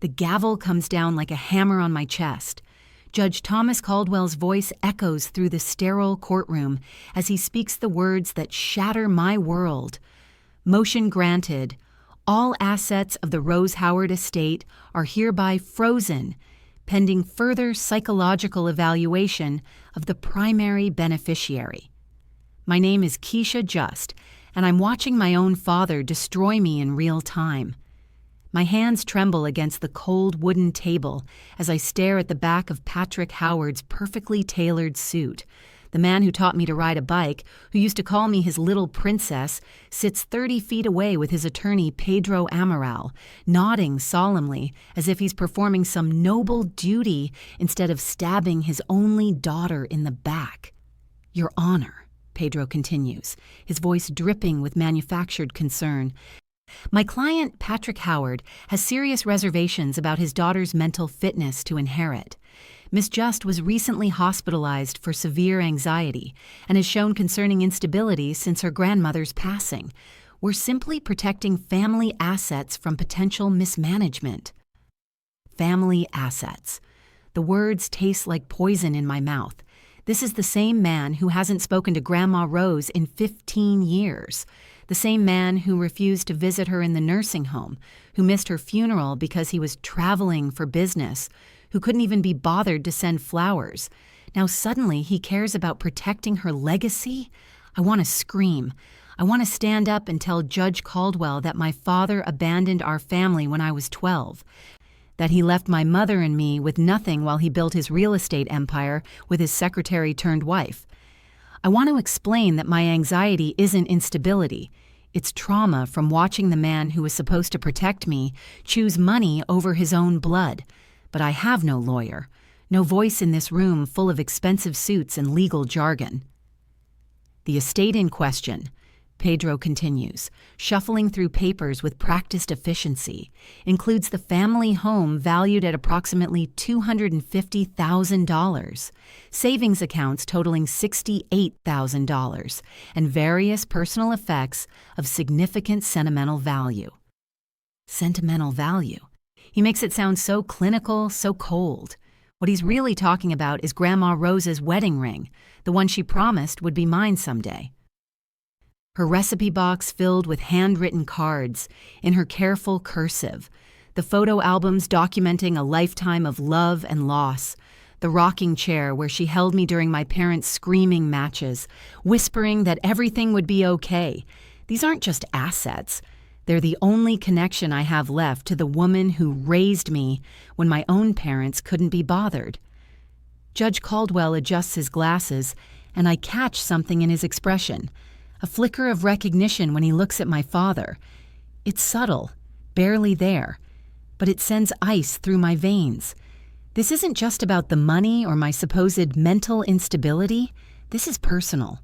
The gavel comes down like a hammer on my chest. Judge Thomas Caldwell's voice echoes through the sterile courtroom as he speaks the words that shatter my world. Motion granted. All assets of the Rose Howard estate are hereby frozen, pending further psychological evaluation of the primary beneficiary. My name is Keisha Just, and I'm watching my own father destroy me in real time. My hands tremble against the cold wooden table as I stare at the back of Patrick Howard's perfectly tailored suit. The man who taught me to ride a bike, who used to call me his little princess, sits 30 feet away with his attorney Pedro Amaral, nodding solemnly as if he's performing some noble duty instead of stabbing his only daughter in the back. Your Honor, Pedro continues, his voice dripping with manufactured concern. My client, Patrick Howard, has serious reservations about his daughter's mental fitness to inherit. Miss Just was recently hospitalized for severe anxiety and has shown concerning instability since her grandmother's passing. We're simply protecting family assets from potential mismanagement. Family assets. The words taste like poison in my mouth. This is the same man who hasn't spoken to Grandma Rose in 15 years. The same man who refused to visit her in the nursing home, who missed her funeral because he was traveling for business, who couldn't even be bothered to send flowers. Now suddenly he cares about protecting her legacy? I want to scream. I want to stand up and tell Judge Caldwell that my father abandoned our family when I was 12, that he left my mother and me with nothing while he built his real estate empire with his secretary-turned-wife. I want to explain that my anxiety isn't instability. It's trauma from watching the man who was supposed to protect me choose money over his own blood. But I have no lawyer, no voice in this room full of expensive suits and legal jargon. The estate in question, Pedro continues, shuffling through papers with practiced efficiency, includes the family home valued at approximately $250,000, savings accounts totaling $68,000, and various personal effects of significant sentimental value. Sentimental value. He makes it sound so clinical, so cold. What he's really talking about is Grandma Rose's wedding ring, the one she promised would be mine someday. Her recipe box filled with handwritten cards in her careful cursive, the photo albums documenting a lifetime of love and loss, the rocking chair where she held me during my parents' screaming matches, whispering that everything would be okay. These aren't just assets. They're the only connection I have left to the woman who raised me when my own parents couldn't be bothered. Judge Caldwell adjusts his glasses, and I catch something in his expression. A flicker of recognition when he looks at my father. It's subtle, barely there, but it sends ice through my veins. This isn't just about the money or my supposed mental instability. This is personal.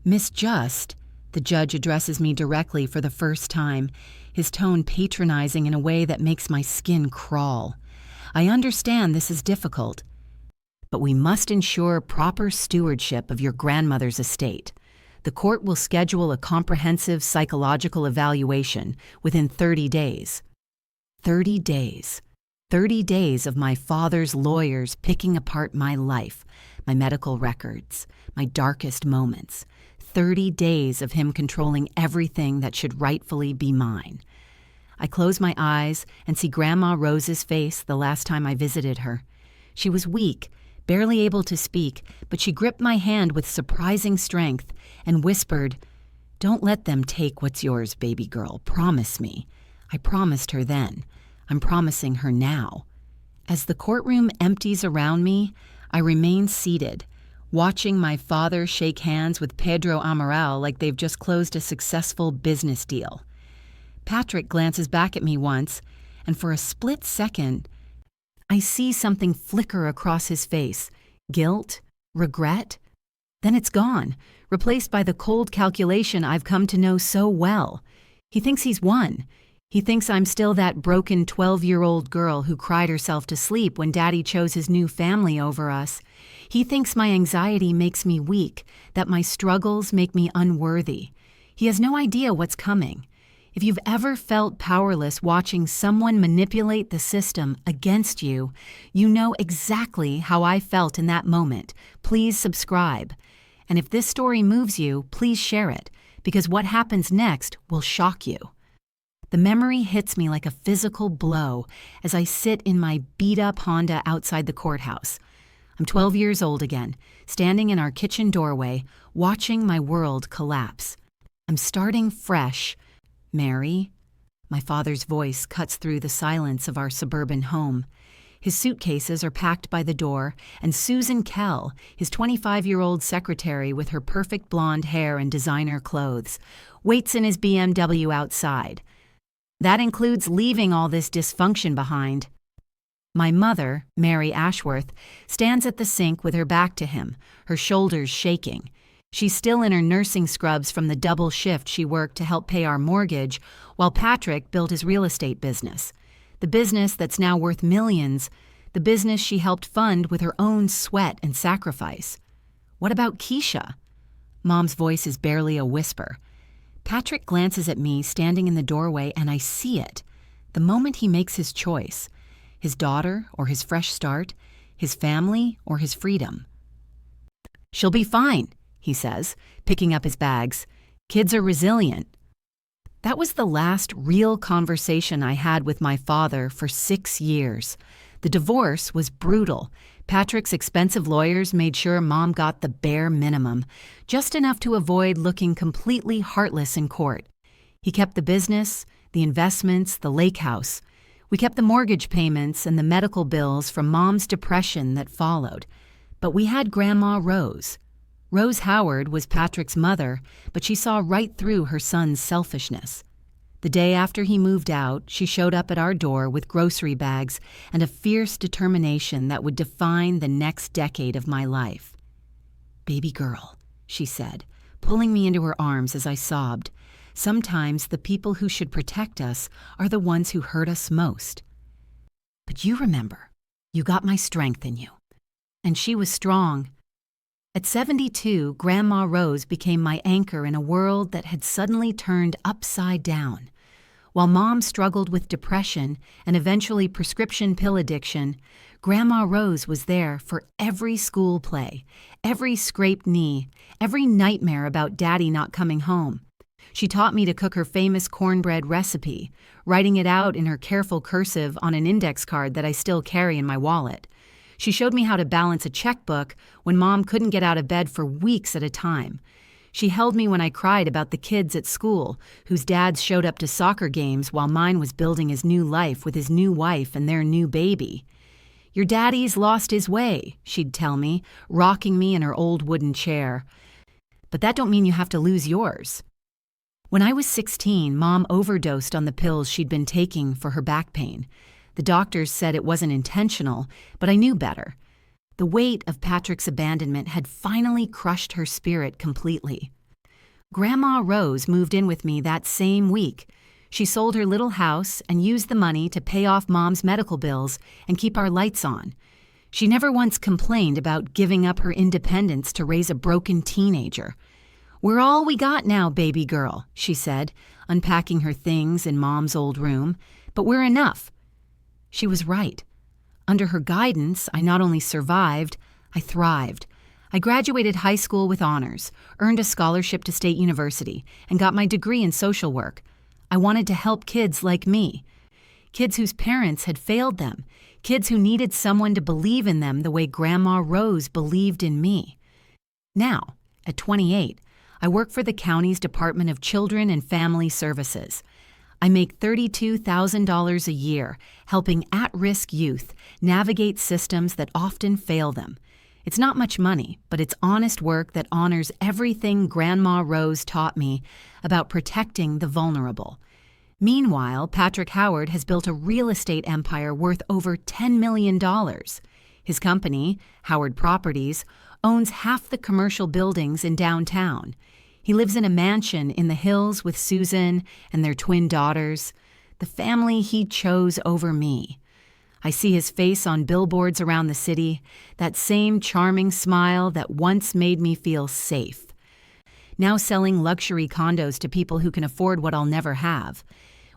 Miss Just, the judge addresses me directly for the first time, his tone patronizing in a way that makes my skin crawl. I understand this is difficult, but we must ensure proper stewardship of your grandmother's estate. The court will schedule a comprehensive psychological evaluation within 30 days. 30 days. 30 days of my father's lawyers picking apart my life, my medical records, my darkest moments. 30 days of him controlling everything that should rightfully be mine. I close my eyes and see Grandma Rose's face the last time I visited her. She was weak, barely able to speak, but she gripped my hand with surprising strength and whispered, "Don't let them take what's yours, baby girl. Promise me." I promised her then. I'm promising her now. As the courtroom empties around me, I remain seated, watching my father shake hands with Pedro Amaral like they've just closed a successful business deal. Patrick glances back at me once, and for a split second, I see something flicker across his face. Guilt? Regret? Then it's gone, replaced by the cold calculation I've come to know so well. He thinks he's won. He thinks I'm still that broken 12-year-old girl who cried herself to sleep when Daddy chose his new family over us. He thinks my anxiety makes me weak, that my struggles make me unworthy. He has no idea what's coming. If you've ever felt powerless watching someone manipulate the system against you, you know exactly how I felt in that moment. Please subscribe. And if this story moves you, please share it, because what happens next will shock you. The memory hits me like a physical blow as I sit in my beat-up Honda outside the courthouse. I'm 12 years old again, standing in our kitchen doorway, watching my world collapse. I'm starting fresh. Mary? My father's voice cuts through the silence of our suburban home. His suitcases are packed by the door, and Susan Kell, his 25-year-old secretary with her perfect blonde hair and designer clothes, waits in his BMW outside. That includes leaving all this dysfunction behind. My mother, Mary Ashworth, stands at the sink with her back to him, her shoulders shaking. She's still in her nursing scrubs from the double shift she worked to help pay our mortgage, while Patrick built his real estate business. The business that's now worth millions, the business she helped fund with her own sweat and sacrifice. What about Keisha? Mom's voice is barely a whisper. Patrick glances at me standing in the doorway, and I see it. The moment he makes his choice. His daughter or his fresh start, his family or his freedom. She'll be fine, he says, picking up his bags. Kids are resilient. That was the last real conversation I had with my father for 6 years. The divorce was brutal. Patrick's expensive lawyers made sure Mom got the bare minimum, just enough to avoid looking completely heartless in court. He kept the business, the investments, the lake house. We kept the mortgage payments and the medical bills from Mom's depression that followed. But we had Grandma Rose. Rose Howard was Patrick's mother, but she saw right through her son's selfishness. The day after he moved out, she showed up at our door with grocery bags and a fierce determination that would define the next decade of my life. "Baby girl," she said, pulling me into her arms as I sobbed. "Sometimes the people who should protect us are the ones who hurt us most. But you remember, you got my strength in you." And she was strong. At 72, Grandma Rose became my anchor in a world that had suddenly turned upside down. While Mom struggled with depression and eventually prescription pill addiction, Grandma Rose was there for every school play, every scraped knee, every nightmare about Daddy not coming home. She taught me to cook her famous cornbread recipe, writing it out in her careful cursive on an index card that I still carry in my wallet. She showed me how to balance a checkbook when Mom couldn't get out of bed for weeks at a time. She held me when I cried about the kids at school, whose dads showed up to soccer games while mine was building his new life with his new wife and their new baby. "Your daddy's lost his way," she'd tell me, rocking me in her old wooden chair. "But that don't mean you have to lose yours." When I was 16, Mom overdosed on the pills she'd been taking for her back pain. The doctors said it wasn't intentional, but I knew better. The weight of Patrick's abandonment had finally crushed her spirit completely. Grandma Rose moved in with me that same week. She sold her little house and used the money to pay off Mom's medical bills and keep our lights on. She never once complained about giving up her independence to raise a broken teenager. "We're all we got now, baby girl," she said, unpacking her things in Mom's old room. "But we're enough." She was right. Under her guidance, I not only survived, I thrived. I graduated high school with honors, earned a scholarship to State University, and got my degree in social work. I wanted to help kids like me. Kids whose parents had failed them. Kids who needed someone to believe in them the way Grandma Rose believed in me. Now, at 28, I work for the county's Department of Children and Family Services. I make $32,000 a year, helping at-risk youth navigate systems that often fail them. It's not much money, but it's honest work that honors everything Grandma Rose taught me about protecting the vulnerable. Meanwhile, Patrick Howard has built a real estate empire worth over $10 million. His company, Howard Properties, owns half the commercial buildings in downtown. He lives in a mansion in the hills with Susan and their twin daughters, the family he chose over me. I see his face on billboards around the city, that same charming smile that once made me feel safe. now selling luxury condos to people who can afford what I'll never have.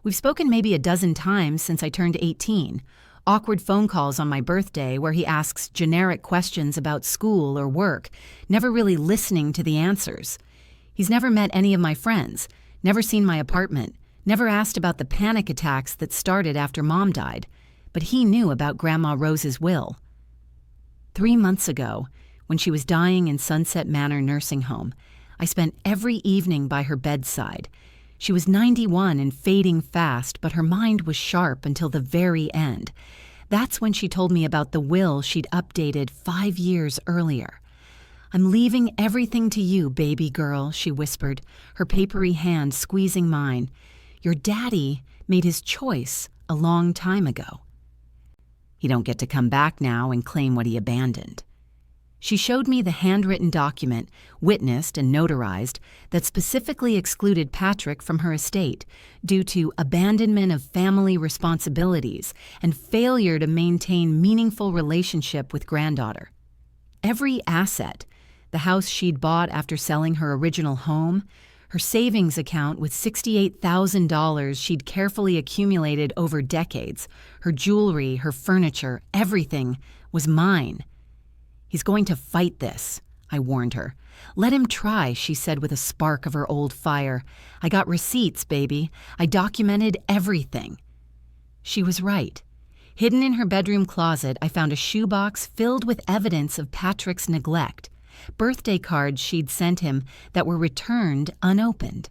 We've spoken maybe a dozen times since I turned 18. Awkward phone calls on my birthday where he asks generic questions about school or work, never really listening to the answers. He's never met any of my friends, never seen my apartment, never asked about the panic attacks that started after Mom died, but he knew about Grandma Rose's will. 3 months ago, when she was dying in Sunset Manor Nursing Home, I spent every evening by her bedside. She was 91 and fading fast, but her mind was sharp until the very end. That's when she told me about the will she'd updated 5 years earlier. "I'm leaving everything to you, baby girl," she whispered, her papery hand squeezing mine. "Your daddy made his choice a long time ago. He don't get to come back now and claim what he abandoned." She showed me the handwritten document, witnessed and notarized, that specifically excluded Patrick from her estate due to abandonment of family responsibilities and failure to maintain meaningful relationship with granddaughter. Every asset, the house she'd bought after selling her original home, her savings account with $68,000 she'd carefully accumulated over decades, her jewelry, her furniture, everything was mine. "He's going to fight this," I warned her. "Let him try," she said with a spark of her old fire. "I got receipts, baby. I documented everything." She was right. Hidden in her bedroom closet, I found a shoebox filled with evidence of Patrick's neglect, birthday cards she'd sent him that were returned unopened,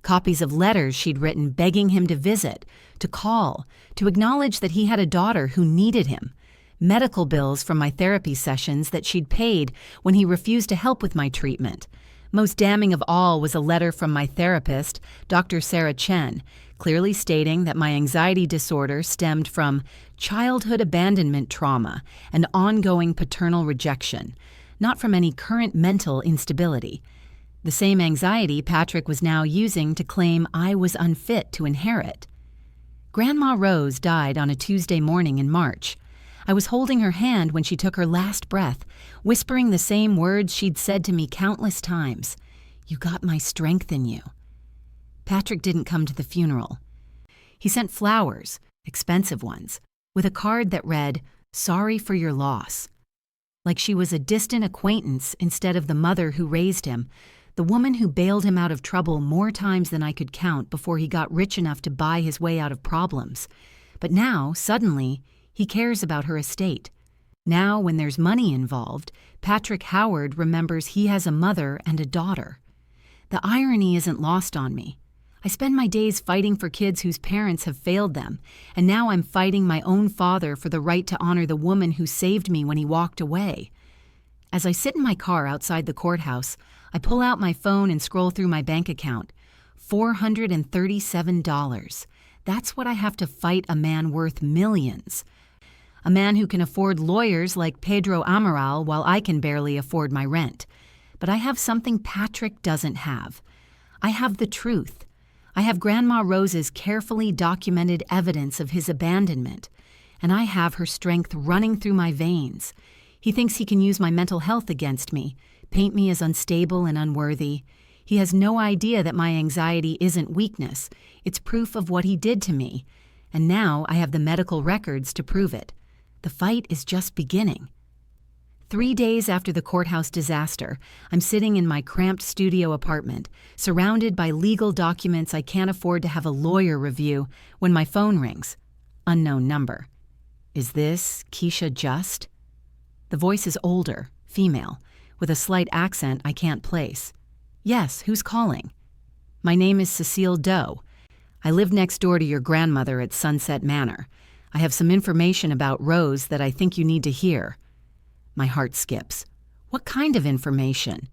copies of letters she'd written begging him to visit, to call, to acknowledge that he had a daughter who needed him, medical bills from my therapy sessions that she'd paid when he refused to help with my treatment. Most damning of all was a letter from my therapist, Dr. Sarah Chen, clearly stating that my anxiety disorder stemmed from childhood abandonment trauma and ongoing paternal rejection, not from any current mental instability. The same anxiety Patrick was now using to claim I was unfit to inherit. Grandma Rose died on a Tuesday morning in March. I was holding her hand when she took her last breath, whispering the same words she'd said to me countless times. "You got my strength in you." Patrick didn't come to the funeral. He sent flowers, expensive ones, with a card that read, "Sorry for your loss." Like she was a distant acquaintance instead of the mother who raised him, the woman who bailed him out of trouble more times than I could count before he got rich enough to buy his way out of problems. But now, suddenly, he cares about her estate. Now, when there's money involved, Patrick Howard remembers he has a mother and a daughter. The irony isn't lost on me. I spend my days fighting for kids whose parents have failed them, and now I'm fighting my own father for the right to honor the woman who saved me when he walked away. As I sit in my car outside the courthouse, I pull out my phone and scroll through my bank account. $437. That's what I have to fight a man worth millions. A man who can afford lawyers like Pedro Amaral while I can barely afford my rent. But I have something Patrick doesn't have. I have the truth. I have Grandma Rose's carefully documented evidence of his abandonment. And I have her strength running through my veins. He thinks he can use my mental health against me, paint me as unstable and unworthy. He has no idea that my anxiety isn't weakness. It's proof of what he did to me. And now I have the medical records to prove it. The fight is just beginning. 3 days after the courthouse disaster, I'm sitting in my cramped studio apartment, surrounded by legal documents I can't afford to have a lawyer review, when my phone rings. Unknown number. Is this Keisha Just? The voice is older, female, with a slight accent I can't place. Yes, who's calling? My name is Cecile Doe. I live next door to your grandmother at Sunset Manor. I have some information about Rose that I think you need to hear. My heart skips. What kind of information?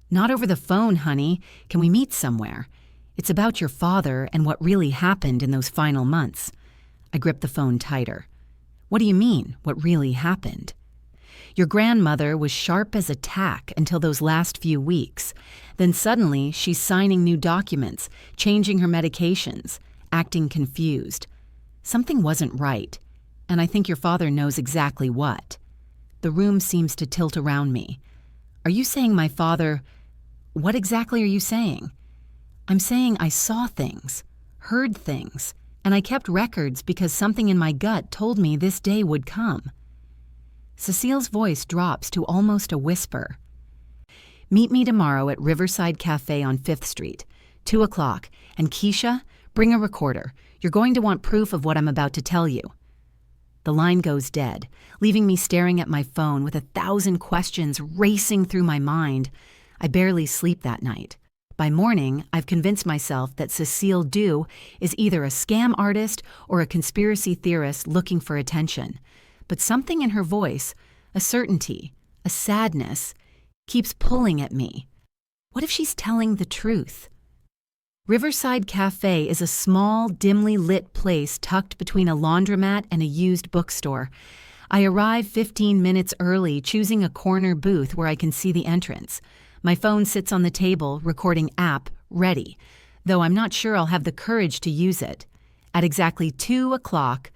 Not over the phone, honey. Can we meet somewhere? It's about your father and what really happened in those final months. I grip the phone tighter. What do you mean, what really happened? Your grandmother was sharp as a tack until those last few weeks. Then suddenly, she's signing new documents, changing her medications, acting confused. Something wasn't right, and I think your father knows exactly what. The room seems to tilt around me. Are you saying my father... What exactly are you saying? I'm saying I saw things, heard things, and I kept records because something in my gut told me this day would come. Cecile's voice drops to almost a whisper. Meet me tomorrow at Riverside Cafe on 5th Street, 2 o'clock, and Keisha, bring a recorder. You're going to want proof of what I'm about to tell you. The line goes dead, leaving me staring at my phone with 1,000 questions racing through my mind. I barely sleep that night. By morning, I've convinced myself that Cecile Dew is either a scam artist or a conspiracy theorist looking for attention. But something in her voice, a certainty, a sadness, keeps pulling at me. What if she's telling the truth? Riverside Cafe is a small, dimly lit place tucked between a laundromat and a used bookstore. I arrive 15 minutes early, choosing a corner booth where I can see the entrance. My phone sits on the table, recording app, ready, though I'm not sure I'll have the courage to use it. At exactly 2 o'clock,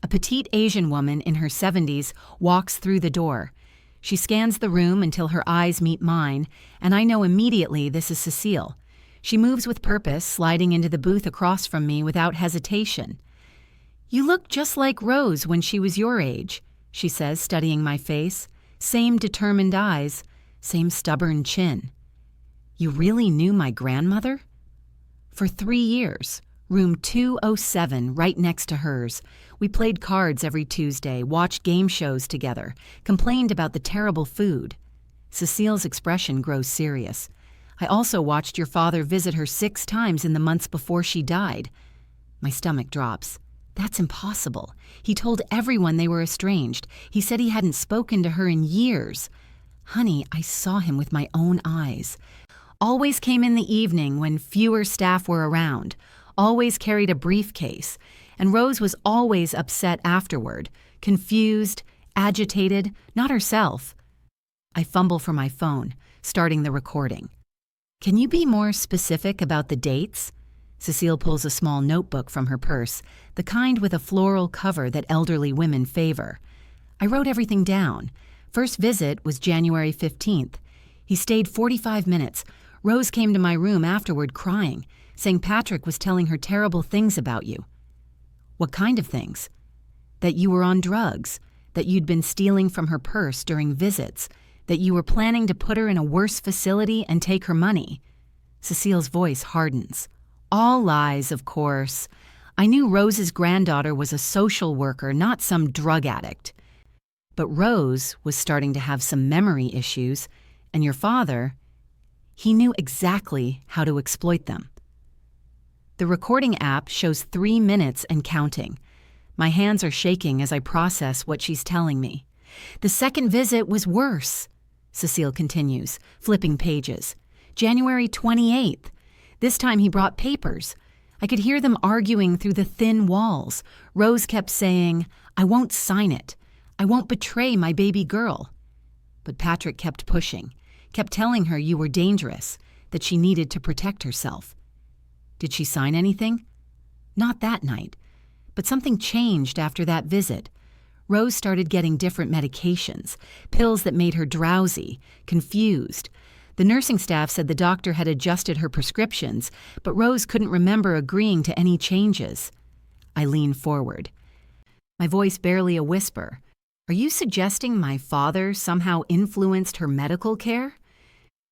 a petite Asian woman in her 70s walks through the door. She scans the room until her eyes meet mine, and I know immediately this is Cecile. She moves with purpose, sliding into the booth across from me without hesitation. "You look just like Rose when she was your age," she says, studying my face. Same determined eyes, same stubborn chin. "You really knew my grandmother?" "For 3 years. Room 207, right next to hers. We played cards every Tuesday, watched game shows together, complained about the terrible food." Cecile's expression grows serious. "I also watched your father visit her 6 times in the months before she died." My stomach drops. That's impossible. He told everyone they were estranged. He said he hadn't spoken to her in years. Honey, I saw him with my own eyes. Always came in the evening when fewer staff were around. Always carried a briefcase. And Rose was always upset afterward, confused, agitated, not herself. I fumble for my phone, starting the recording. "Can you be more specific about the dates?" Cecile pulls a small notebook from her purse, the kind with a floral cover that elderly women favor. I wrote everything down. First visit was January 15th. He stayed 45 minutes. Rose came to my room afterward crying, saying Patrick was telling her terrible things about you. "What kind of things?" "That you were on drugs, that you'd been stealing from her purse during visits, that you were planning to put her in a worse facility and take her money." Cecile's voice hardens. "All lies, of course. I knew Rose's granddaughter was a social worker, not some drug addict. But Rose was starting to have some memory issues, and your father, he knew exactly how to exploit them." The recording app shows 3 minutes and counting. My hands are shaking as I process what she's telling me. "The second visit was worse," Cecile continues, flipping pages. "January 28th. This time he brought papers. I could hear them arguing through the thin walls. Rose kept saying, 'I won't sign it. I won't betray my baby girl.' But Patrick kept pushing, kept telling her you were dangerous, that she needed to protect herself." "Did she sign anything?" "Not that night. But something changed after that visit. Rose started getting different medications, pills that made her drowsy, confused. The nursing staff said the doctor had adjusted her prescriptions, but Rose couldn't remember agreeing to any changes." I lean forward, my voice barely a whisper. "Are you suggesting my father somehow influenced her medical care?"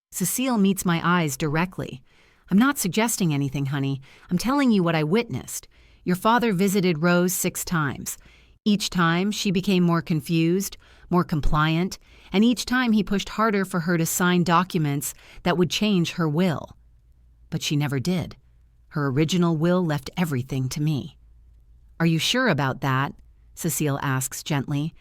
Cecile meets my eyes directly. "I'm not suggesting anything, honey. I'm telling you what I witnessed. Your father visited Rose 6 times. Each time, she became more confused, more compliant, and each time he pushed harder for her to sign documents that would change her will. But she never did. Her original will left everything to me." "Are you sure about that?" Cecile asks gently.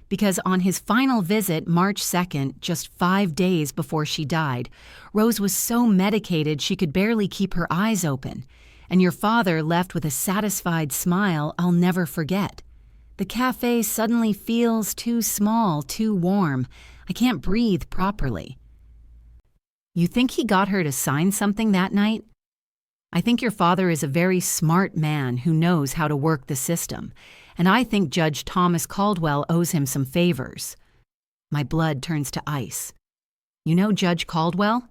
"Because on his final visit, March 2nd, just 5 days before she died, Rose was so medicated she could barely keep her eyes open, and your father left with a satisfied smile I'll never forget. The cafe suddenly feels too small, too warm. I can't breathe properly." "You think he got her to sign something that night?" "I think your father is a very smart man who knows how to work the system, and I think Judge Thomas Caldwell owes him some favors." My blood turns to ice. "You know Judge Caldwell?"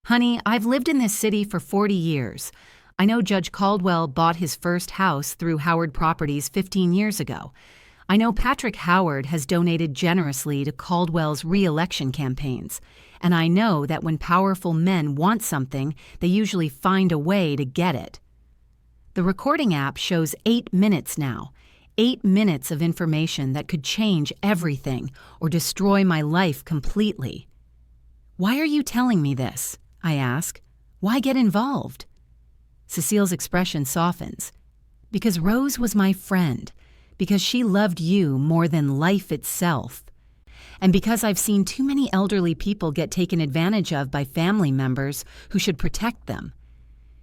Honey, I've lived in this city for 40 years. I know Judge Caldwell bought his first house through Howard Properties 15 years ago. I know Patrick Howard has donated generously to Caldwell's re-election campaigns. And I know that when powerful men want something, they usually find a way to get it. The recording app shows 8 minutes now. 8 minutes of information that could change everything or destroy my life completely. Why are you telling me this? I ask. Why get involved? Cecile's expression softens. Because Rose was my friend. Because she loved you more than life itself. And because I've seen too many elderly people get taken advantage of by family members who should protect them.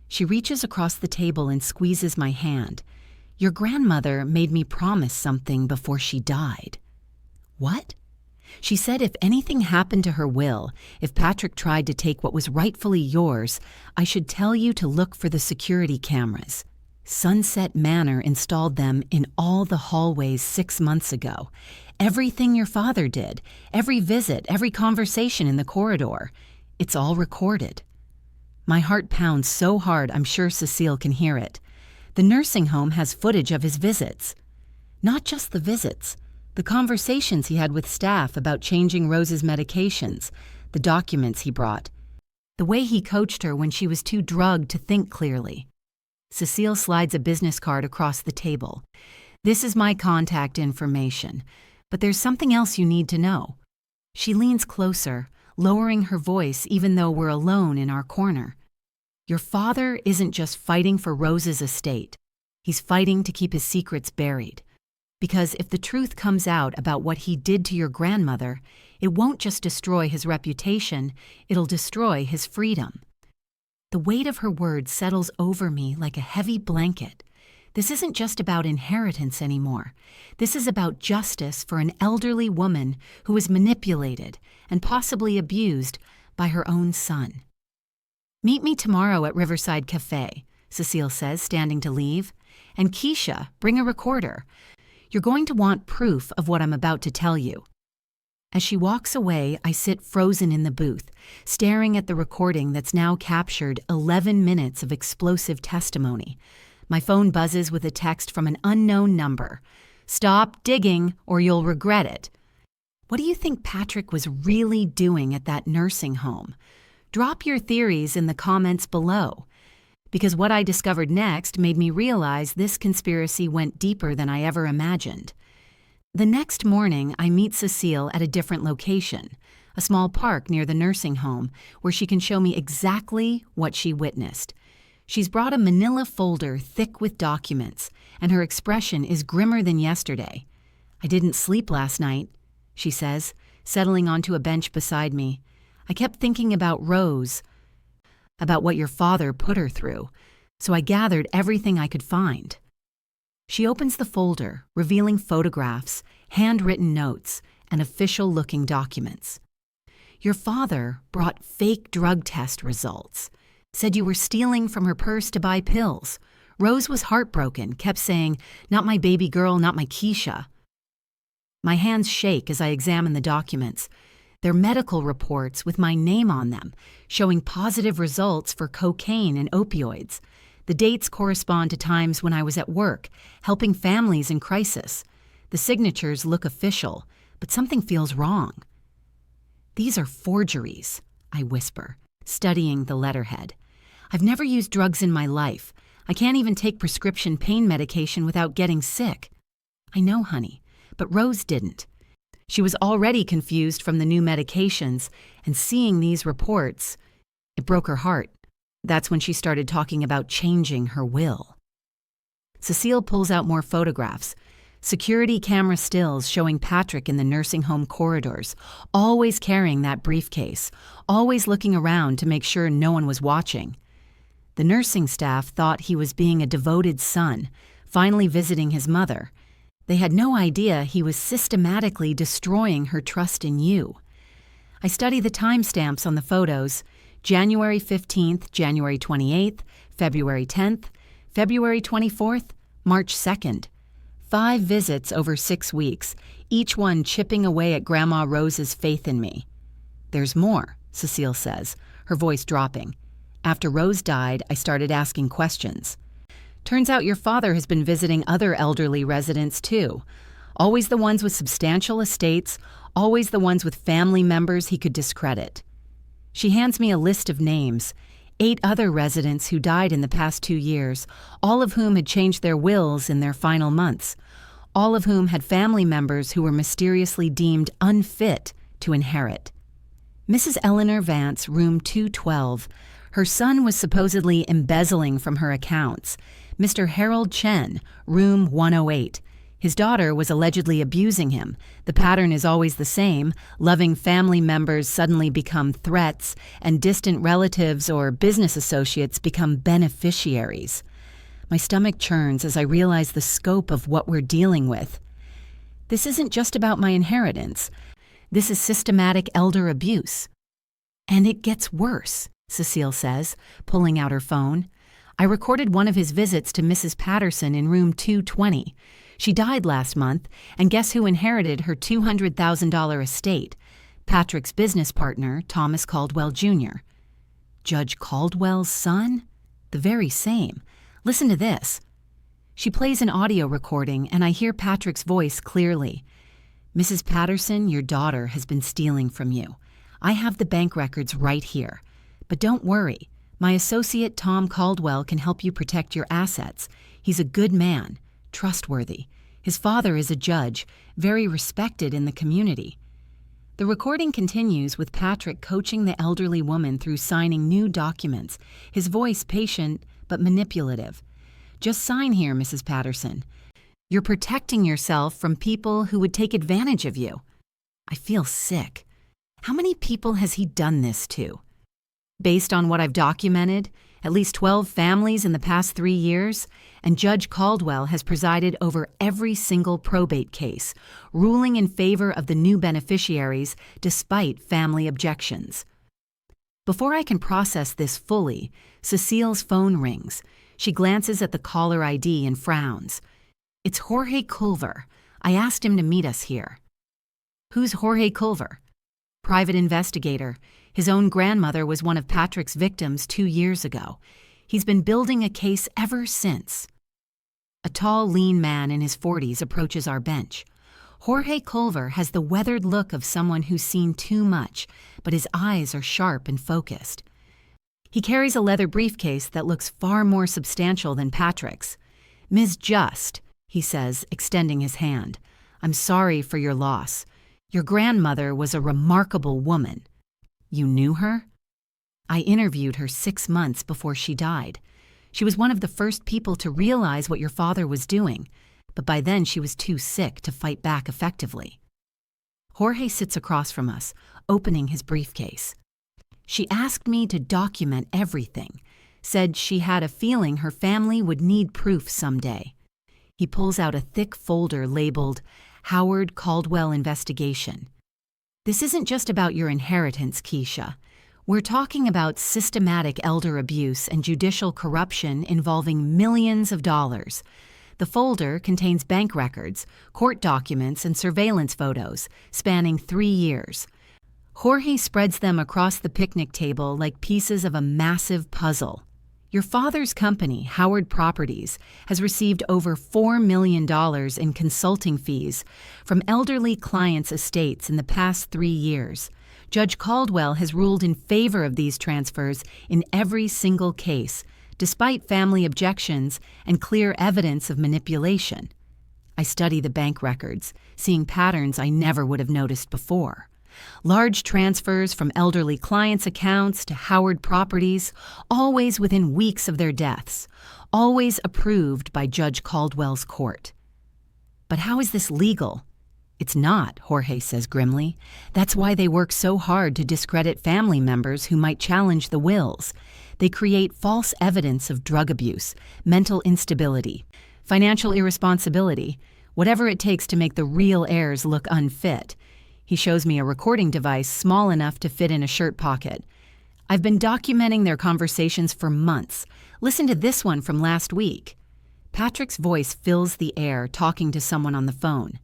She reaches across the table and squeezes my hand. Your grandmother made me promise something before she died. What? She said if anything happened to her will, if Patrick tried to take what was rightfully yours, I should tell you to look for the security cameras. Sunset Manor installed them in all the hallways 6 months ago. Everything your father did, every visit, every conversation in the corridor, it's all recorded. My heart pounds so hard I'm sure Cecile can hear it. The nursing home has footage of his visits. Not just the visits, the conversations he had with staff about changing Rose's medications, the documents he brought, the way he coached her when she was too drugged to think clearly. Cecile slides a business card across the table. This is my contact information, but there's something else you need to know. She leans closer, lowering her voice even though we're alone in our corner. Your father isn't just fighting for Rose's estate. He's fighting to keep his secrets buried. Because if the truth comes out about what he did to your grandmother, it won't just destroy his reputation, it'll destroy his freedom. The weight of her words settles over me like a heavy blanket. This isn't just about inheritance anymore. This is about justice for an elderly woman who was manipulated and possibly abused by her own son. Meet me tomorrow at Riverside Cafe, Cecile says, standing to leave. And Keisha, bring a recorder. You're going to want proof of what I'm about to tell you. As she walks away, I sit frozen in the booth, staring at the recording that's now captured 11 minutes of explosive testimony. My phone buzzes with a text from an unknown number. Stop digging or you'll regret it. What do you think Patrick was really doing at that nursing home? Drop your theories in the comments below. Because what I discovered next made me realize this conspiracy went deeper than I ever imagined. The next morning, I meet Cecile at a different location, a small park near the nursing home, where she can show me exactly what she witnessed. She's brought a manila folder thick with documents, and her expression is grimmer than yesterday. I didn't sleep last night, she says, settling onto a bench beside me. I kept thinking about Rose, about what your father put her through, so I gathered everything I could find. She opens the folder, revealing photographs, handwritten notes, and official-looking documents. Your father brought fake drug test results, said you were stealing from her purse to buy pills. Rose was heartbroken, kept saying, "Not my baby girl, not my Keisha." My hands shake as I examine the documents. They're medical reports with my name on them, showing positive results for cocaine and opioids. The dates correspond to times when I was at work, helping families in crisis. The signatures look official, but something feels wrong. These are forgeries, I whisper, studying the letterhead. I've never used drugs in my life. I can't even take prescription pain medication without getting sick. I know, honey, but Rose didn't. She was already confused from the new medications, and seeing these reports, it broke her heart. That's when she started talking about changing her will. Cecile pulls out more photographs, security camera stills showing Patrick in the nursing home corridors, always carrying that briefcase, always looking around to make sure no one was watching. The nursing staff thought he was being a devoted son, finally visiting his mother. They had no idea he was systematically destroying her trust in you. I study the timestamps on the photos: January 15th, January 28th, February 10th, February 24th, March 2nd. 5 visits over 6 weeks, each one chipping away at Grandma Rose's faith in me. There's more, Cecile says, her voice dropping. After Rose died, I started asking questions. Turns out your father has been visiting other elderly residents too. Always the ones with substantial estates, always the ones with family members he could discredit. She hands me a list of names, 8 other residents who died in the past 2 years, all of whom had changed their wills in their final months, all of whom had family members who were mysteriously deemed unfit to inherit. Mrs. Eleanor Vance, room 212. Her son was supposedly embezzling from her accounts. Mr. Harold Chen, room 108. His daughter was allegedly abusing him. The pattern is always the same. Loving family members suddenly become threats, and distant relatives or business associates become beneficiaries. My stomach churns as I realize the scope of what we're dealing with. This isn't just about my inheritance. This is systematic elder abuse. And it gets worse, Cecile says, pulling out her phone. I recorded one of his visits to Mrs. Patterson in room 220. She died last month, and guess who inherited her $200,000 estate? Patrick's business partner, Thomas Caldwell Jr. Judge Caldwell's son? The very same. Listen to this. She plays an audio recording, and I hear Patrick's voice clearly. Mrs. Patterson, your daughter has been stealing from you. I have the bank records right here. But don't worry. My associate Tom Caldwell can help you protect your assets. He's a good man, trustworthy. His father is a judge, very respected in the community. The recording continues with Patrick coaching the elderly woman through signing new documents, his voice patient but manipulative. Just sign here, Mrs. Patterson. You're protecting yourself from people who would take advantage of you. I feel sick. How many people has he done this to? Based on what I've documented, at least 12 families in the past 3 years, and Judge Caldwell has presided over every single probate case, ruling in favor of the new beneficiaries despite family objections. Before I can process this fully, Cecile's phone rings. She glances at the caller ID and frowns. It's Jorge Culver. I asked him to meet us here. Who's Jorge Culver? Private investigator. His own grandmother was one of Patrick's victims 2 years ago. He's been building a case ever since. A tall, lean man in his 40s approaches our bench. Jorge Culver has the weathered look of someone who's seen too much, but his eyes are sharp and focused. He carries a leather briefcase that looks far more substantial than Patrick's. Ms. Just, he says, extending his hand. I'm sorry for your loss. Your grandmother was a remarkable woman. You knew her? I interviewed her 6 months before she died. She was one of the first people to realize what your father was doing, but by then she was too sick to fight back effectively. Jorge sits across from us, opening his briefcase. She asked me to document everything, said she had a feeling her family would need proof someday. He pulls out a thick folder labeled Howard Caldwell Investigation. This isn't just about your inheritance, Keisha. We're talking about systematic elder abuse and judicial corruption involving millions of dollars. The folder contains bank records, court documents, and surveillance photos spanning 3 years. Jorge spreads them across the picnic table like pieces of a massive puzzle. Your father's company, Howard Properties, has received over $4 million in consulting fees from elderly clients' estates in the past 3 years. Judge Caldwell has ruled in favor of these transfers in every single case, despite family objections and clear evidence of manipulation. I study the bank records, seeing patterns I never would have noticed before. Large transfers from elderly clients' accounts to Howard Properties, always within weeks of their deaths, always approved by Judge Caldwell's court. But how is this legal? It's not, Jorge says grimly. That's why they work so hard to discredit family members who might challenge the wills. They create false evidence of drug abuse, mental instability, financial irresponsibility, whatever it takes to make the real heirs look unfit. He shows me a recording device small enough to fit in a shirt pocket. I've been documenting their conversations for months. Listen to this one from last week. Patrick's voice fills the air talking to someone on the phone.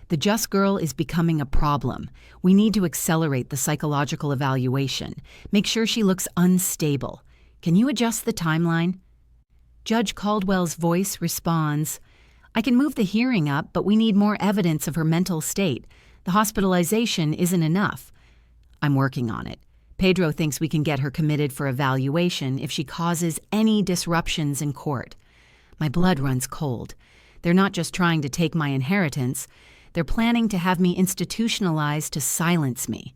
The Just Girl is becoming a problem. We need to accelerate the psychological evaluation. Make sure she looks unstable. Can you adjust the timeline? Judge Caldwell's voice responds, I can move the hearing up, but we need more evidence of her mental state. The hospitalization isn't enough. I'm working on it. Pedro thinks we can get her committed for evaluation if she causes any disruptions in court. My blood runs cold. They're not just trying to take my inheritance. They're planning to have me institutionalized to silence me.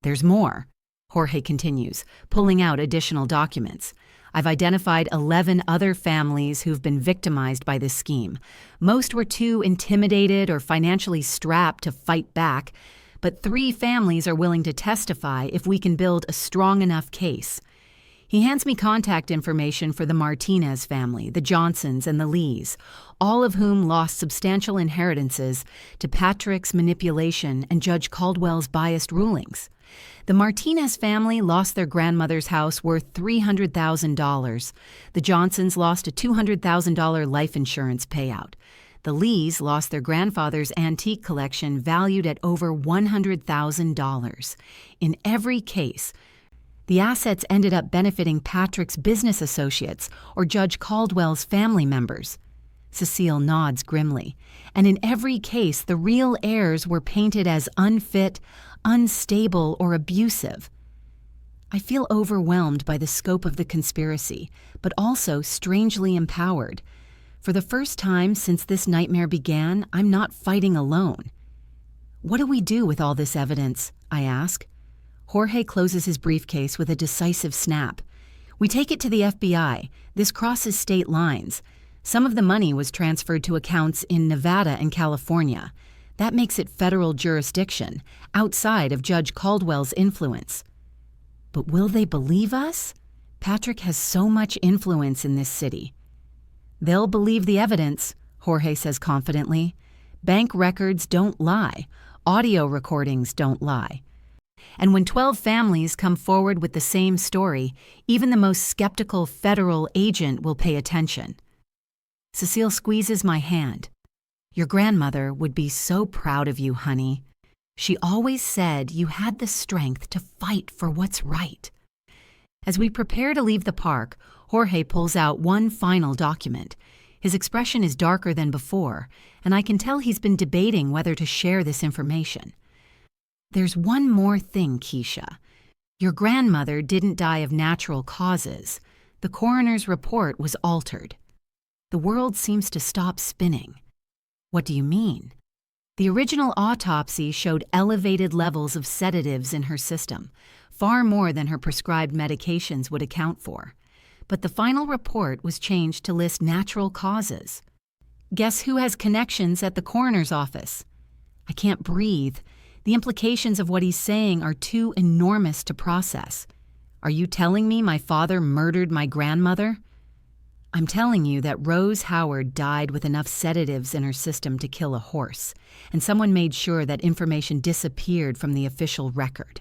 There's more, Jorge continues, pulling out additional documents. I've identified 11 other families who've been victimized by this scheme. Most were too intimidated or financially strapped to fight back, but 3 families are willing to testify if we can build a strong enough case. He hands me contact information for the Martinez family, the Johnsons, and the Lees, all of whom lost substantial inheritances to Patrick's manipulation and Judge Caldwell's biased rulings. The Martinez family lost their grandmother's house worth $300,000. The Johnsons lost a $200,000 life insurance payout. The Lees lost their grandfather's antique collection valued at over $100,000. In every case, the assets ended up benefiting Patrick's business associates or Judge Caldwell's family members. Cecile nods grimly. And in every case, the real heirs were painted as unfit, unstable, or abusive. I feel overwhelmed by the scope of the conspiracy, but also strangely empowered. For the first time since this nightmare began, I'm not fighting alone. What do we do with all this evidence? I ask. Jorge closes his briefcase with a decisive snap. We take it to the FBI. This crosses state lines. Some of the money was transferred to accounts in Nevada and California. That makes it federal jurisdiction, outside of Judge Caldwell's influence. But will they believe us? Patrick has so much influence in this city. They'll believe the evidence, Jorge says confidently. Bank records don't lie. Audio recordings don't lie. And when 12 families come forward with the same story, even the most skeptical federal agent will pay attention. Cecile squeezes my hand. Your grandmother would be so proud of you, honey. She always said you had the strength to fight for what's right. As we prepare to leave the park, Jorge pulls out one final document. His expression is darker than before, and I can tell he's been debating whether to share this information. There's one more thing, Keisha. Your grandmother didn't die of natural causes. The coroner's report was altered. The world seems to stop spinning. What do you mean? The original autopsy showed elevated levels of sedatives in her system, far more than her prescribed medications would account for. But the final report was changed to list natural causes. Guess who has connections at the coroner's office? I can't breathe. The implications of what he's saying are too enormous to process. Are you telling me my father murdered my grandmother? I'm telling you that Rose Howard died with enough sedatives in her system to kill a horse, and someone made sure that information disappeared from the official record.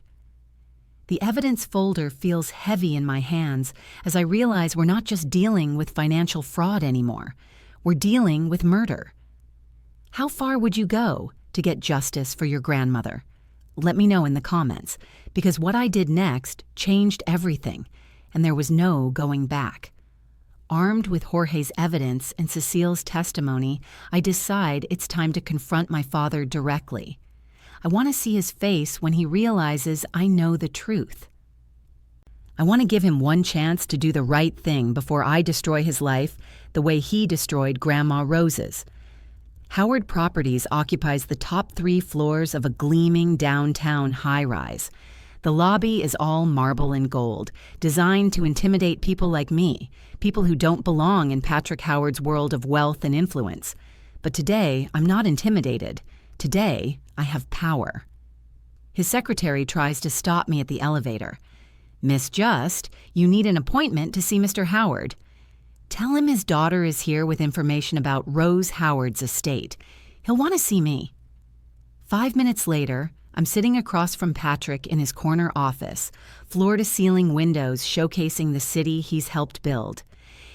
The evidence folder feels heavy in my hands as I realize we're not just dealing with financial fraud anymore. We're dealing with murder. How far would you go to get justice for your grandmother? Let me know in the comments, because what I did next changed everything, and there was no going back. Armed with Jorge's evidence and Cecile's testimony, I decide it's time to confront my father directly. I want to see his face when he realizes I know the truth. I want to give him one chance to do the right thing before I destroy his life the way he destroyed Grandma Rose's. Howard Properties occupies the top 3 floors of a gleaming downtown high-rise. The lobby is all marble and gold, designed to intimidate people like me, people who don't belong in Patrick Howard's world of wealth and influence. But today, I'm not intimidated. Today, I have power. His secretary tries to stop me at the elevator. Miss Just, you need an appointment to see Mr. Howard. Tell him his daughter is here with information about Rose Howard's estate. He'll want to see me. 5 minutes later, I'm sitting across from Patrick in his corner office, floor-to-ceiling windows showcasing the city he's helped build.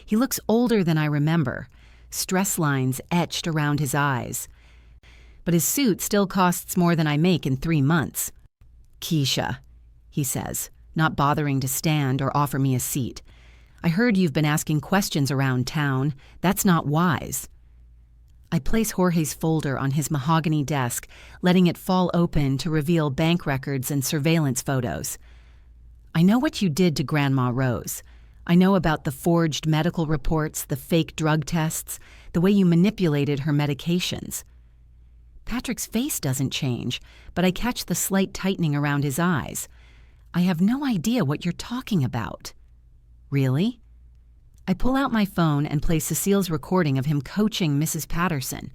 He looks older than I remember, stress lines etched around his eyes. but his suit still costs more than I make in 3 months. Keisha, he says, not bothering to stand or offer me a seat. I heard you've been asking questions around town. That's not wise. I place Jorge's folder on his mahogany desk, letting it fall open to reveal bank records and surveillance photos. I know what you did to Grandma Rose. I know about the forged medical reports, the fake drug tests, the way you manipulated her medications. Patrick's face doesn't change, but I catch the slight tightening around his eyes. I have no idea what you're talking about. Really? I pull out my phone and play Cecile's recording of him coaching Mrs. Patterson.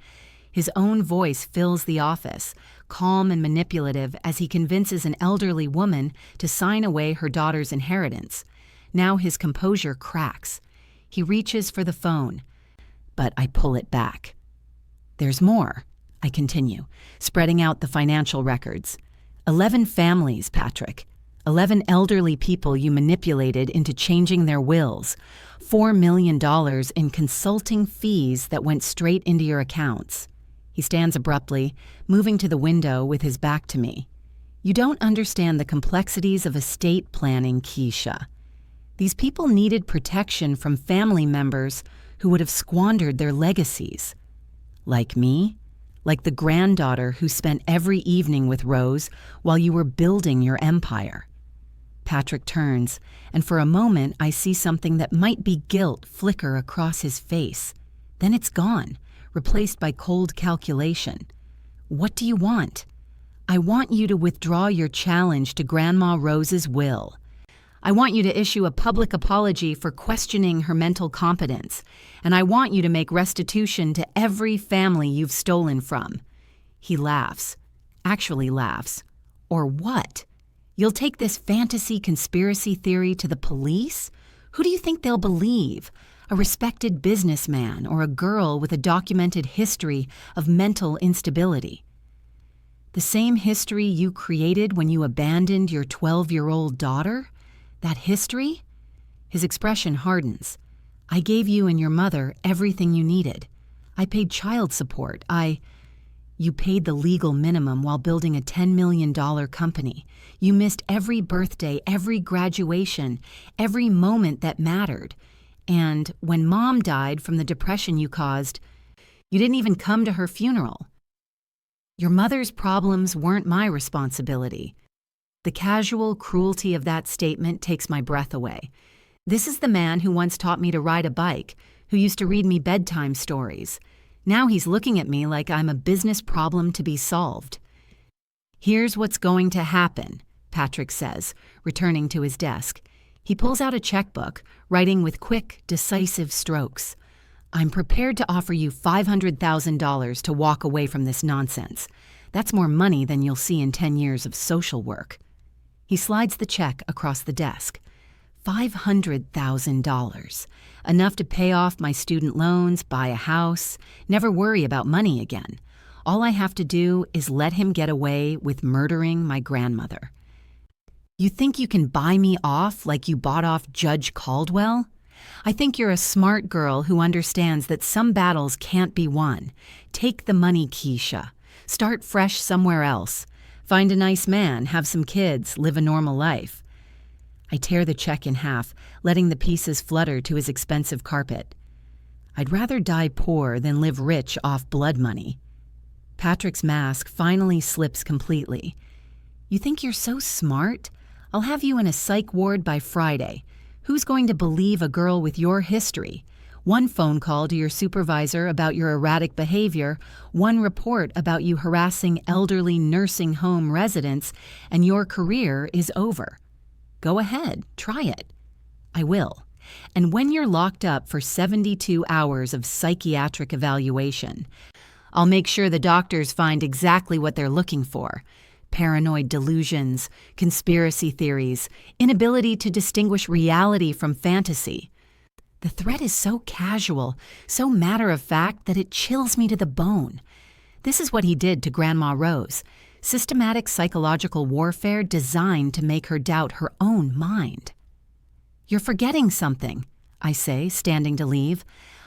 His own voice fills the office, calm and manipulative as he convinces an elderly woman to sign away her daughter's inheritance. Now his composure cracks. He reaches for the phone, but I pull it back. There's more, I continue, spreading out the financial records. 11 families, Patrick. 11 elderly people you manipulated into changing their wills. $4 million in consulting fees that went straight into your accounts. He stands abruptly, moving to the window with his back to me. You don't understand the complexities of estate planning, Keisha. These people needed protection from family members who would have squandered their legacies. Like me? Like the granddaughter who spent every evening with Rose while you were building your empire. Patrick turns, and for a moment I see something that might be guilt flicker across his face. Then it's gone, replaced by cold calculation. What do you want? I want you to withdraw your challenge to Grandma Rose's will. I want you to issue a public apology for questioning her mental competence, and I want you to make restitution to every family you've stolen from. He laughs. Actually laughs. Or what? You'll take this fantasy conspiracy theory to the police? Who do you think they'll believe? A respected businessman or a girl with a documented history of mental instability? The same history you created when you abandoned your 12-year-old daughter? That history? His expression hardens. I gave you and your mother everything you needed. I paid child support. You paid the legal minimum while building a $10 million company. You missed every birthday, every graduation, every moment that mattered. And when Mom died from the depression you caused, you didn't even come to her funeral. Your mother's problems weren't my responsibility. The casual cruelty of that statement takes my breath away. This is the man who once taught me to ride a bike, who used to read me bedtime stories. Now he's looking at me like I'm a business problem to be solved. Here's what's going to happen, Patrick says, returning to his desk. He pulls out a checkbook, writing with quick, decisive strokes. I'm prepared to offer you $500,000 to walk away from this nonsense. That's more money than you'll see in 10 years of social work. He slides the check across the desk. $500,000. Enough to pay off my student loans, buy a house, never worry about money again. All I have to do is let him get away with murdering my grandmother. You think you can buy me off like you bought off Judge Caldwell? I think you're a smart girl who understands that some battles can't be won. Take the money, Keisha. Start fresh somewhere else. Find a nice man, have some kids, live a normal life. I tear the check in half, letting the pieces flutter to his expensive carpet. I'd rather die poor than live rich off blood money. Patrick's mask finally slips completely. You think you're so smart? I'll have you in a psych ward by Friday. Who's going to believe a girl with your history? One phone call to your supervisor about your erratic behavior, one report about you harassing elderly nursing home residents, and your career is over. Go ahead, try it. I will. And when you're locked up for 72 hours of psychiatric evaluation, I'll make sure the doctors find exactly what they're looking for. Paranoid delusions, conspiracy theories, inability to distinguish reality from fantasy. The threat is so casual, so matter-of-fact that it chills me to the bone. This is what he did to Grandma Rose. Systematic psychological warfare designed to make her doubt her own mind. You're forgetting something, I say, standing to leave.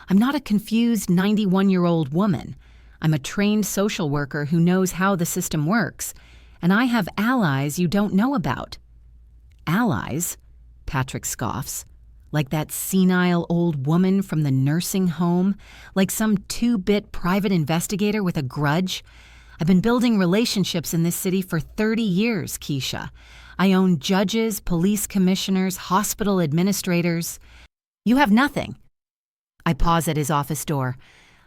I'm not a confused 91-year-old woman. I'm a trained social worker who knows how the system works, and I have allies you don't know about." "Allies?" Patrick scoffs. "Like that senile old woman from the nursing home? Like some two-bit private investigator with a grudge? I've been building relationships in this city for 30 years, Keisha. I own judges, police commissioners, hospital administrators. You have nothing." I pause at his office door.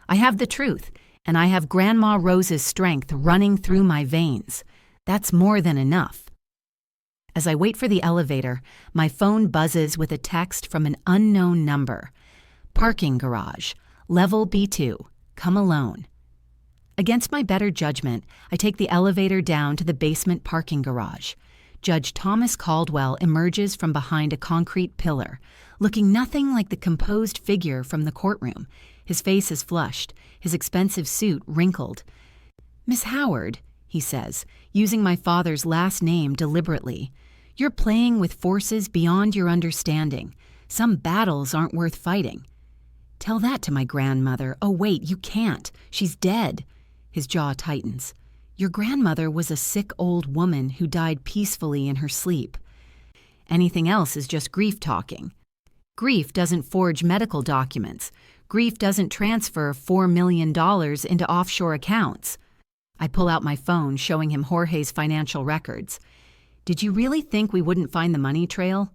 I have the truth, and I have Grandma Rose's strength running through my veins. That's more than enough. As I wait for the elevator, my phone buzzes with a text from an unknown number. "Parking garage, level B2, come alone." Against my better judgment, I take the elevator down to the basement parking garage. Judge Thomas Caldwell emerges from behind a concrete pillar, looking nothing like the composed figure from the courtroom. His face is flushed, his expensive suit wrinkled. "Miss Howard," he says, using my father's last name deliberately, "you're playing with forces beyond your understanding. Some battles aren't worth fighting." "Tell that to my grandmother." "Oh, wait, you can't. She's dead." His jaw tightens. "Your grandmother was a sick old woman who died peacefully in her sleep. Anything else is just grief talking. Grief doesn't forge medical documents. Grief doesn't transfer $4 million into offshore accounts." I pull out my phone, showing him Jorge's financial records. "Did you really think we wouldn't find the money trail?"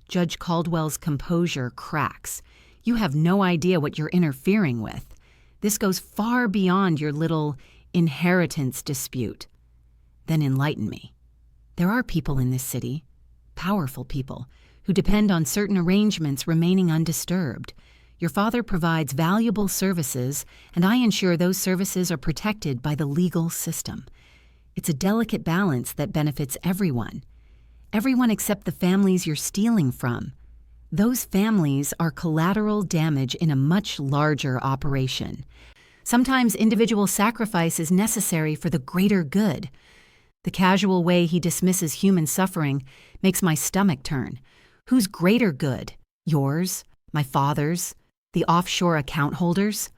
Judge Caldwell's composure cracks. "You have no idea what you're interfering with. This goes far beyond your little inheritance dispute." "Then enlighten me." "There are people in this city, powerful people, who depend on certain arrangements remaining undisturbed. Your father provides valuable services, and I ensure those services are protected by the legal system. It's a delicate balance that benefits everyone. Everyone except the families you're stealing from. Those families are collateral damage in a much larger operation. Sometimes individual sacrifice is necessary for the greater good." The casual way he dismisses human suffering makes my stomach turn. Whose greater good? Yours? My father's? The offshore account holders?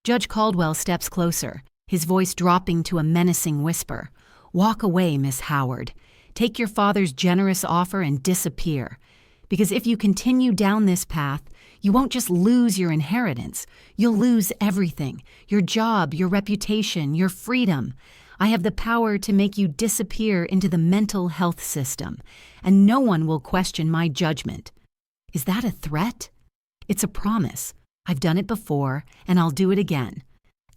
Judge Caldwell steps closer, his voice dropping to a menacing whisper. "Walk away, Miss Howard. Take your father's generous offer and disappear. Because if you continue down this path, you won't just lose your inheritance. You'll lose everything. Your job, your reputation, your freedom. I have the power to make you disappear into the mental health system, and no one will question my judgment." Is that a threat? It's a promise. I've done it before, and I'll do it again.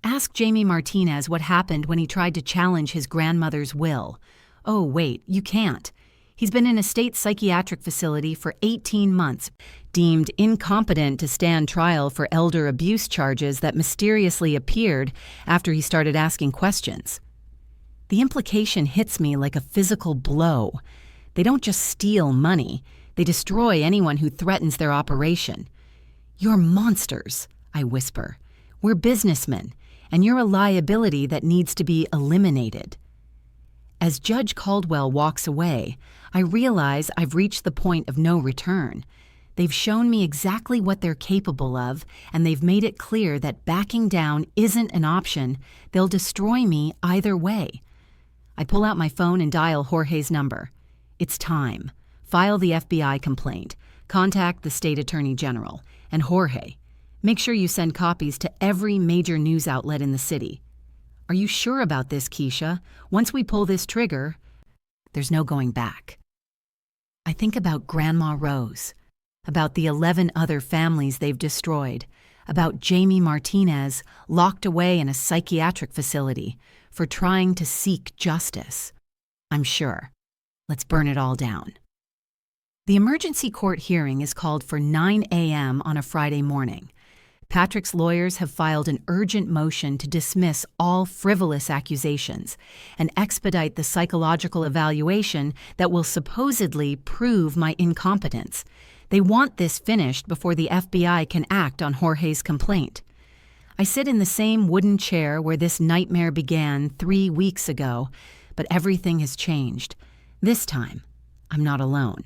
Ask Jamie Martinez what happened when he tried to challenge his grandmother's will. Oh, wait, you can't. He's been in a state psychiatric facility for 18 months, deemed incompetent to stand trial for elder abuse charges that mysteriously appeared after he started asking questions. The implication hits me like a physical blow. They don't just steal money, they destroy anyone who threatens their operation. "You're monsters," I whisper. "We're businessmen, and you're a liability that needs to be eliminated." As Judge Caldwell walks away, I realize I've reached the point of no return. They've shown me exactly what they're capable of, and they've made it clear that backing down isn't an option. They'll destroy me either way. I pull out my phone and dial Jorge's number. It's time. File the FBI complaint. Contact the state attorney general. And Jorge, make sure you send copies to every major news outlet in the city. Are you sure about this, Keisha? Once we pull this trigger, there's no going back. I think about Grandma Rose, about the 11 other families they've destroyed, about Jamie Martinez locked away in a psychiatric facility for trying to seek justice. I'm sure. Let's burn it all down. The emergency court hearing is called for 9 a.m. on a Friday morning. Patrick's lawyers have filed an urgent motion to dismiss all frivolous accusations and expedite the psychological evaluation that will supposedly prove my incompetence. They want this finished before the FBI can act on Jorge's complaint. I sit in the same wooden chair where this nightmare began 3 weeks ago, but everything has changed. This time, I'm not alone.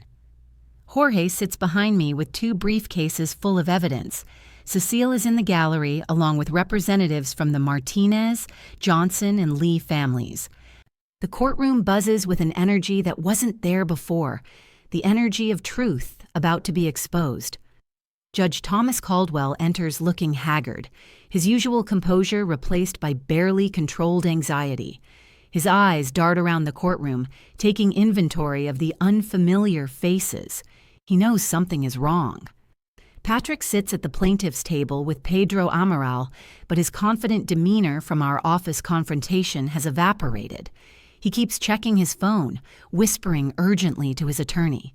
Jorge sits behind me with 2 briefcases full of evidence. Cecile is in the gallery along with representatives from the Martinez, Johnson, and Lee families. The courtroom buzzes with an energy that wasn't there before, the energy of truth about to be exposed. Judge Thomas Caldwell enters looking haggard, his usual composure replaced by barely controlled anxiety. His eyes dart around the courtroom, taking inventory of the unfamiliar faces. He knows something is wrong. Patrick sits at the plaintiff's table with Pedro Amaral, but his confident demeanor from our office confrontation has evaporated. He keeps checking his phone, whispering urgently to his attorney.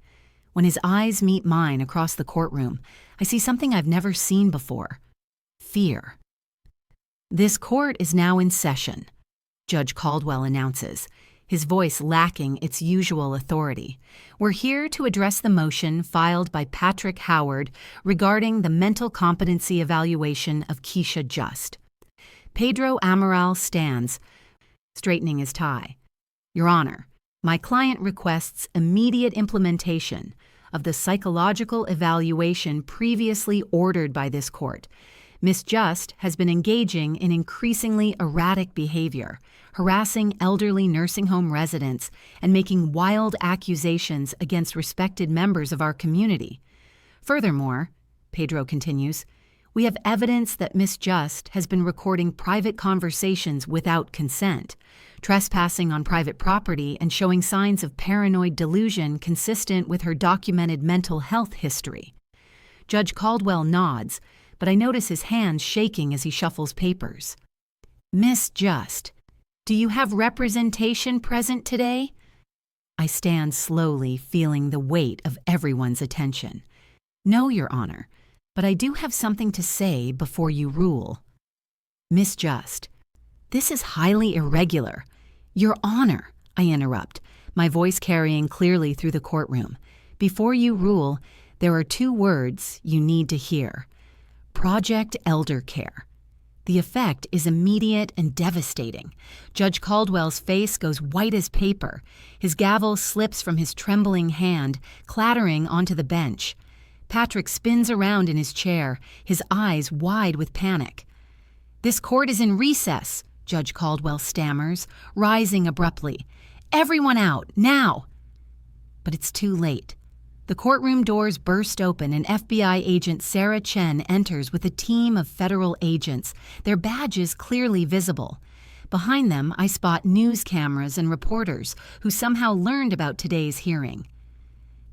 When his eyes meet mine across the courtroom, I see something I've never seen before: fear. "This court is now in session," Judge Caldwell announces, his voice lacking its usual authority. "We're here to address the motion filed by Patrick Howard regarding the mental competency evaluation of Keisha Just." Pedro Amaral stands, straightening his tie. "Your Honor, my client requests immediate implementation of the psychological evaluation previously ordered by this court. Ms. Just has been engaging in increasingly erratic behavior, harassing elderly nursing home residents and making wild accusations against respected members of our community. Furthermore," Pedro continues, "we have evidence that Ms. Just has been recording private conversations without consent, trespassing on private property, and showing signs of paranoid delusion consistent with her documented mental health history." Judge Caldwell nods, but I notice his hands shaking as he shuffles papers. "Miss Just, do you have representation present today?" I stand slowly, feeling the weight of everyone's attention. "No, Your Honor, but I do have something to say before you rule." "Miss Just, this is highly irregular." "Your Honor," I interrupt, my voice carrying clearly through the courtroom. "Before you rule, there are 2 words you need to hear: Project Elder Care." The effect is immediate and devastating. Judge Caldwell's face goes white as paper. His gavel slips from his trembling hand, clattering onto the bench. Patrick spins around in his chair, his eyes wide with panic. "This court is in recess," Judge Caldwell stammers, rising abruptly. "Everyone out, now!" But it's too late. The courtroom doors burst open and FBI agent Sarah Chen enters with a team of federal agents, their badges clearly visible. Behind them, I spot news cameras and reporters who somehow learned about today's hearing.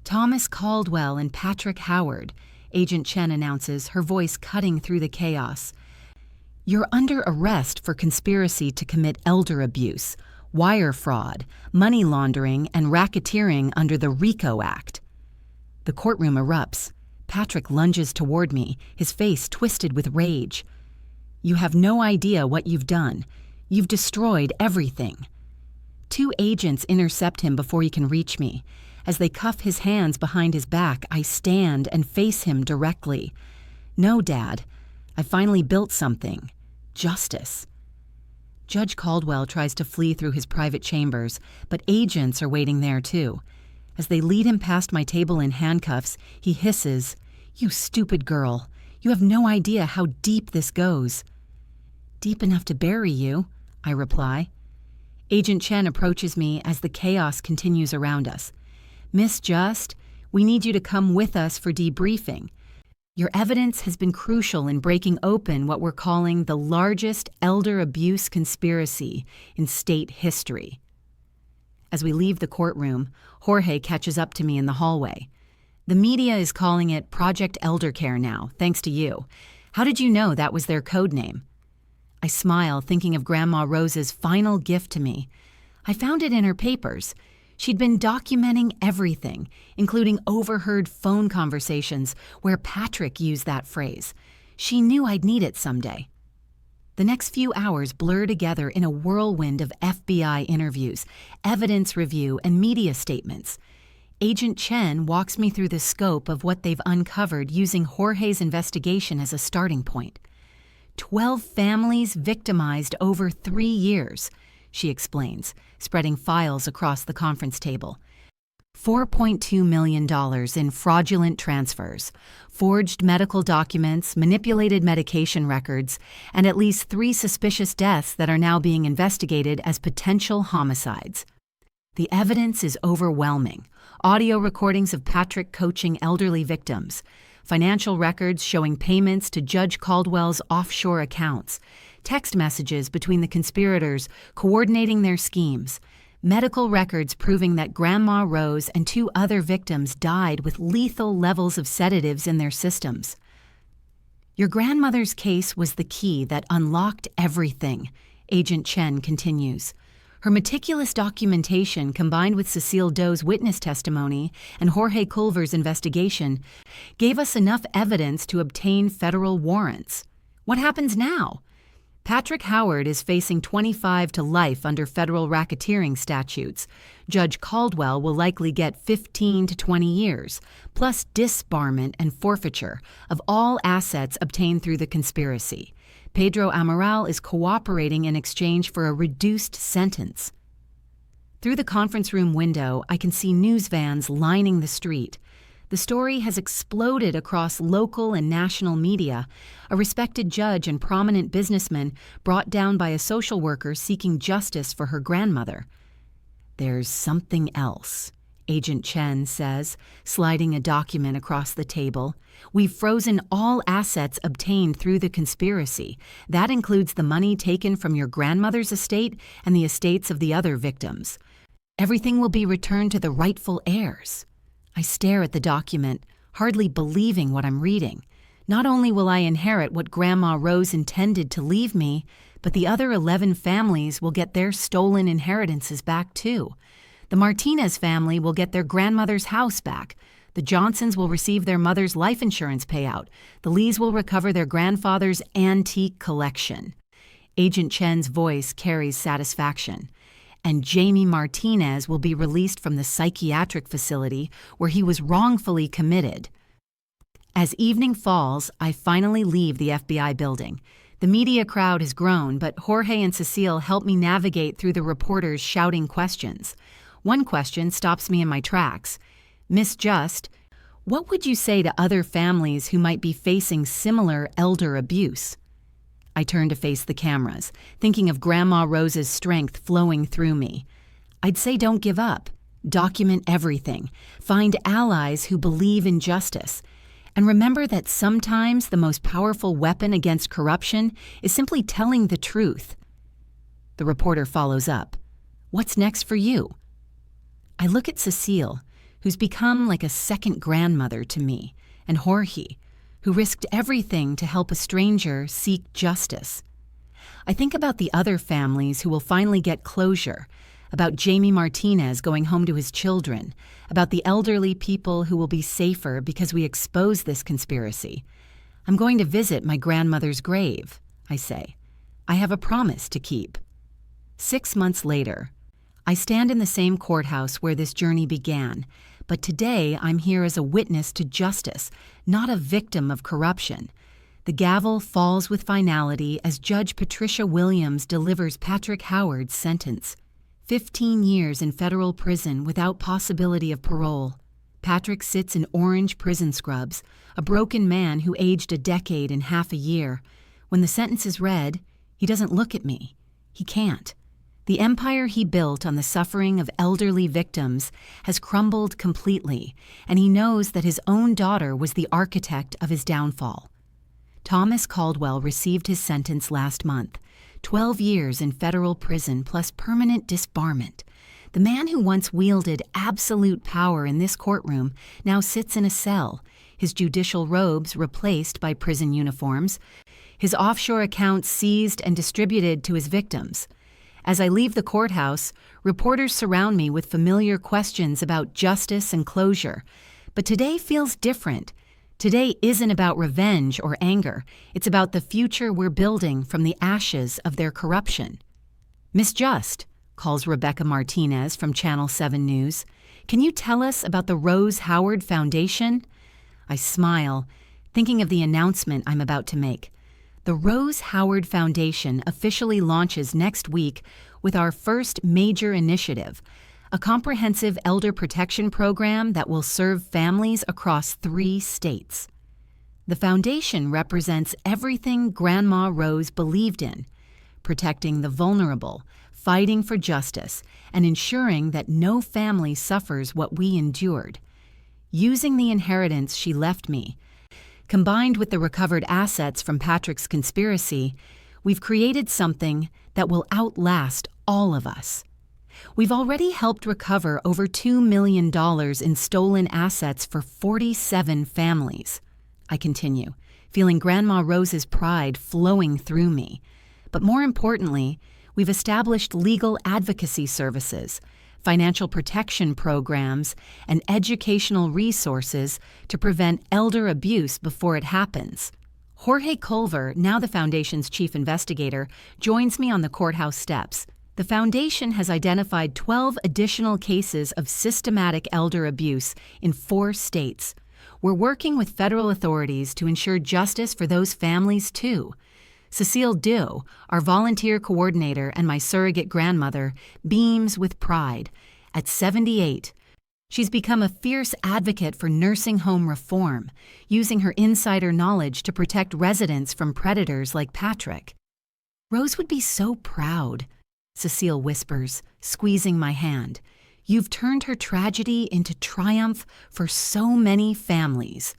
"Thomas Caldwell and Patrick Howard," Agent Chen announces, her voice cutting through the chaos. "You're under arrest for conspiracy to commit elder abuse, wire fraud, money laundering, and racketeering under the RICO Act." The courtroom erupts. Patrick lunges toward me, his face twisted with rage. "You have no idea what you've done. You've destroyed everything." 2 agents intercept him before he can reach me. As they cuff his hands behind his back, I stand and face him directly. "No, Dad. I finally built something. Justice." Judge Caldwell tries to flee through his private chambers, but agents are waiting there too. As they lead him past my table in handcuffs, he hisses, "You stupid girl. You have no idea how deep this goes." "Deep enough to bury you," I reply. Agent Chen approaches me as the chaos continues around us. "Miss Just, we need you to come with us for debriefing. Your evidence has been crucial in breaking open what we're calling the largest elder abuse conspiracy in state history." As we leave the courtroom, Jorge catches up to me in the hallway. "The media is calling it Project Elder Care now, thanks to you. How did you know that was their code name?" I smile, thinking of Grandma Rose's final gift to me. I found it in her papers. She'd been documenting everything, including overheard phone conversations where Patrick used that phrase. She knew I'd need it someday. The next few hours blur together in a whirlwind of FBI interviews, evidence review, and media statements. Agent Chen walks me through the scope of what they've uncovered using Jorge's investigation as a starting point. 12 families victimized over 3 years, she explains, spreading files across the conference table. $4.2 million in fraudulent transfers, forged medical documents, manipulated medication records, and at least 3 suspicious deaths that are now being investigated as potential homicides. The evidence is overwhelming. Audio recordings of Patrick coaching elderly victims, financial records showing payments to Judge Caldwell's offshore accounts, text messages between the conspirators coordinating their schemes, medical records proving that Grandma Rose and 2 other victims died with lethal levels of sedatives in their systems. Your grandmother's case was the key that unlocked everything, Agent Chen continues. Her meticulous documentation, combined with Cecile Doe's witness testimony and Jorge Culver's investigation, gave us enough evidence to obtain federal warrants. What happens now? Patrick Howard is facing 25 to life under federal racketeering statutes. Judge Caldwell will likely get 15 to 20 years, plus disbarment and forfeiture of all assets obtained through the conspiracy. Pedro Amaral is cooperating in exchange for a reduced sentence. Through the conference room window, I can see news vans lining the street. The story has exploded across local and national media. A respected judge and prominent businessman brought down by a social worker seeking justice for her grandmother. There's something else, Agent Chen says, sliding a document across the table. We've frozen all assets obtained through the conspiracy. That includes the money taken from your grandmother's estate and the estates of the other victims. Everything will be returned to the rightful heirs. I stare at the document, hardly believing what I'm reading. Not only will I inherit what Grandma Rose intended to leave me, but the other 11 families will get their stolen inheritances back too. The Martinez family will get their grandmother's house back. The Johnsons will receive their mother's life insurance payout. The Lees will recover their grandfather's antique collection. Agent Chen's voice carries satisfaction. And Jamie Martinez will be released from the psychiatric facility where he was wrongfully committed. As evening falls, I finally leave the FBI building. The media crowd has grown, but Jorge and Cecile help me navigate through the reporters shouting questions. One question stops me in my tracks. Miss Just, what would you say to other families who might be facing similar elder abuse? I turn to face the cameras, thinking of Grandma Rose's strength flowing through me. I'd say don't give up. Document everything. Find allies who believe in justice. And remember that sometimes the most powerful weapon against corruption is simply telling the truth. The reporter follows up. What's next for you? I look at Cecile, who's become like a second grandmother to me, and Jorge, who risked everything to help a stranger seek justice. I think about the other families who will finally get closure, about Jamie Martinez going home to his children, about the elderly people who will be safer because we expose this conspiracy. I'm going to visit my grandmother's grave, I say. I have a promise to keep. 6 months later, I stand in the same courthouse where this journey began, but today I'm here as a witness to justice, not a victim of corruption. The gavel falls with finality as Judge Patricia Williams delivers Patrick Howard's sentence. 15 years in federal prison without possibility of parole. Patrick sits in orange prison scrubs, a broken man who aged a decade in half a year. When the sentence is read, he doesn't look at me. He can't. The empire he built on the suffering of elderly victims has crumbled completely, and he knows that his own daughter was the architect of his downfall. Thomas Caldwell received his sentence last month, 12 years in federal prison plus permanent disbarment. The man who once wielded absolute power in this courtroom now sits in a cell, his judicial robes replaced by prison uniforms, his offshore accounts seized and distributed to his victims. As I leave the courthouse, reporters surround me with familiar questions about justice and closure. But today feels different. Today isn't about revenge or anger. It's about the future we're building from the ashes of their corruption. Miss Just, calls Rebecca Martinez from Channel 7 News, can you tell us about the Rose Howard Foundation? I smile, thinking of the announcement I'm about to make. The Rose Howard Foundation officially launches next week with our first major initiative, a comprehensive elder protection program that will serve families across 3 states. The foundation represents everything Grandma Rose believed in: protecting the vulnerable, fighting for justice, and ensuring that no family suffers what we endured. Using the inheritance she left me, combined with the recovered assets from Patrick's conspiracy, we've created something that will outlast all of us. We've already helped recover over $2 million in stolen assets for 47 families. I continue, feeling Grandma Rose's pride flowing through me. But more importantly, we've established legal advocacy services, financial protection programs, and educational resources to prevent elder abuse before it happens. Jorge Culver, now the Foundation's chief investigator, joins me on the courthouse steps. The Foundation has identified 12 additional cases of systematic elder abuse in 4 states. We're working with federal authorities to ensure justice for those families, too. Cecile Dew, our volunteer coordinator and my surrogate grandmother, beams with pride. At 78, she's become a fierce advocate for nursing home reform, using her insider knowledge to protect residents from predators like Patrick. "Rose would be so proud," Cecile whispers, squeezing my hand. "You've turned her tragedy into triumph for so many families."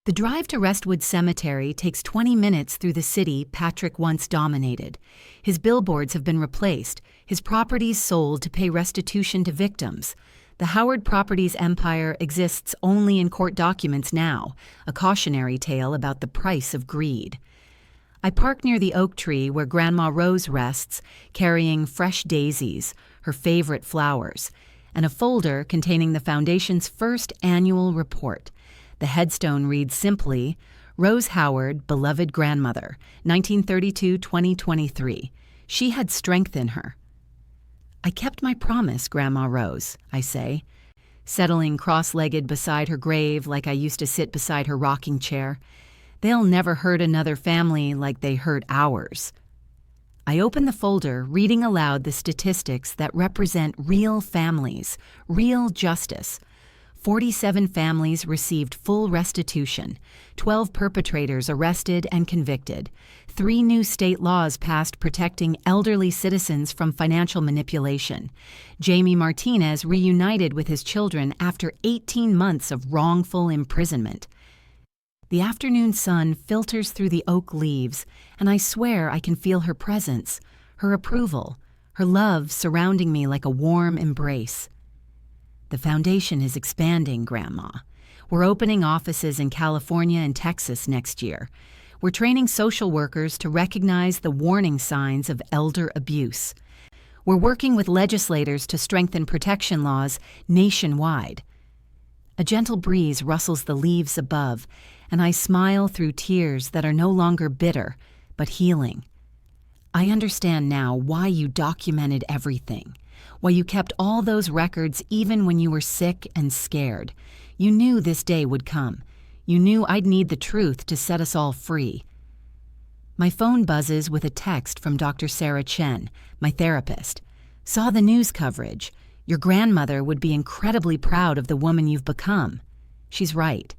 The drive to Restwood Cemetery takes 20 minutes through the city Patrick once dominated. His billboards have been replaced, his properties sold to pay restitution to victims. The Howard Properties empire exists only in court documents now, a cautionary tale about the price of greed. I park near the oak tree where Grandma Rose rests, carrying fresh daisies, her favorite flowers, and a folder containing the Foundation's first annual report. The headstone reads simply, "Rose Howard, beloved grandmother, 1932-2023. She had strength in her." "I kept my promise, Grandma Rose," I say, settling cross-legged beside her grave like I used to sit beside her rocking chair. "They'll never hurt another family like they hurt ours." I open the folder, reading aloud the statistics that represent real families, real justice. 47 families received full restitution, 12 perpetrators arrested and convicted, 3 new state laws passed protecting elderly citizens from financial manipulation. Jamie Martinez reunited with his children after 18 months of wrongful imprisonment. The afternoon sun filters through the oak leaves, and I swear I can feel her presence, her approval, her love surrounding me like a warm embrace. "The Foundation is expanding, Grandma. We're opening offices in California and Texas next year. We're training social workers to recognize the warning signs of elder abuse. We're working with legislators to strengthen protection laws nationwide." A gentle breeze rustles the leaves above, and I smile through tears that are no longer bitter, but healing. "I understand now why you documented everything. Why you kept all those records even when you were sick and scared. You knew this day would come. You knew I'd need the truth to set us all free." My phone buzzes with a text from Dr. Sarah Chen, my therapist. "Saw the news coverage. Your grandmother would be incredibly proud of the woman you've become." She's right.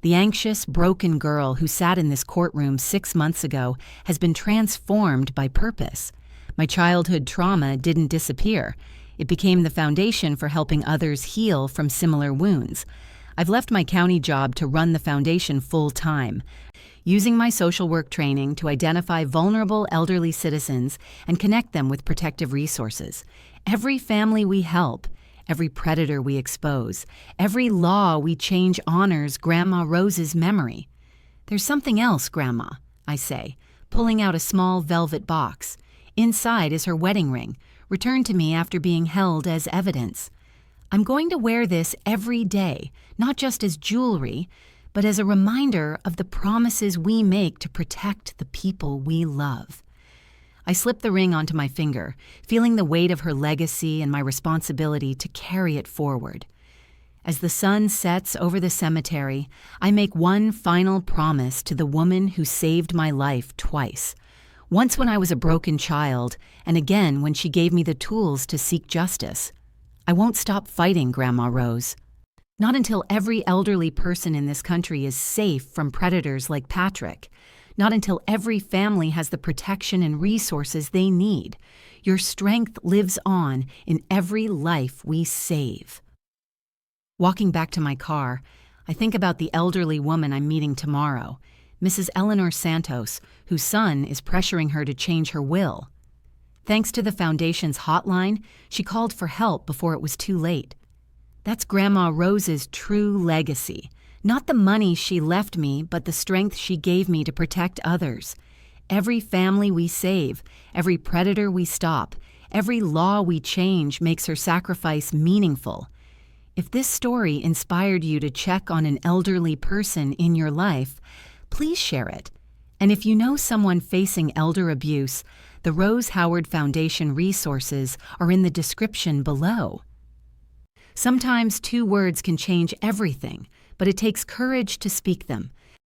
The anxious, broken girl who sat in this courtroom 6 months ago has been transformed by purpose. My childhood trauma didn't disappear. It became the foundation for helping others heal from similar wounds. I've left my county job to run the Foundation full-time, using my social work training to identify vulnerable elderly citizens and connect them with protective resources. Every family we help, every predator we expose, every law we change honors Grandma Rose's memory. "There's something else, Grandma," I say, pulling out a small velvet box. Inside is her wedding ring, returned to me after being held as evidence. I'm going to wear this every day, not just as jewelry, but as a reminder of the promises we make to protect the people we love. I slip the ring onto my finger, feeling the weight of her legacy and my responsibility to carry it forward. As the sun sets over the cemetery, I make one final promise to the woman who saved my life twice. Once when I was a broken child, and again when she gave me the tools to seek justice. I won't stop fighting, Grandma Rose. Not until every elderly person in this country is safe from predators like Patrick. Not until every family has the protection and resources they need. Your strength lives on in every life we save. Walking back to my car, I think about the elderly woman I'm meeting tomorrow, Mrs. Eleanor Santos, whose son is pressuring her to change her will. Thanks to the Foundation's hotline, she called for help before it was too late. That's Grandma Rose's true legacy. Not the money she left me, but the strength she gave me to protect others. Every family we save, every predator we stop, every law we change makes her sacrifice meaningful. If this story inspired you to check on an elderly person in your life, please share it. And if you know someone facing elder abuse, the Rose Howard Foundation resources are in the description below. Sometimes 2 words can change everything, but it takes courage to speak them.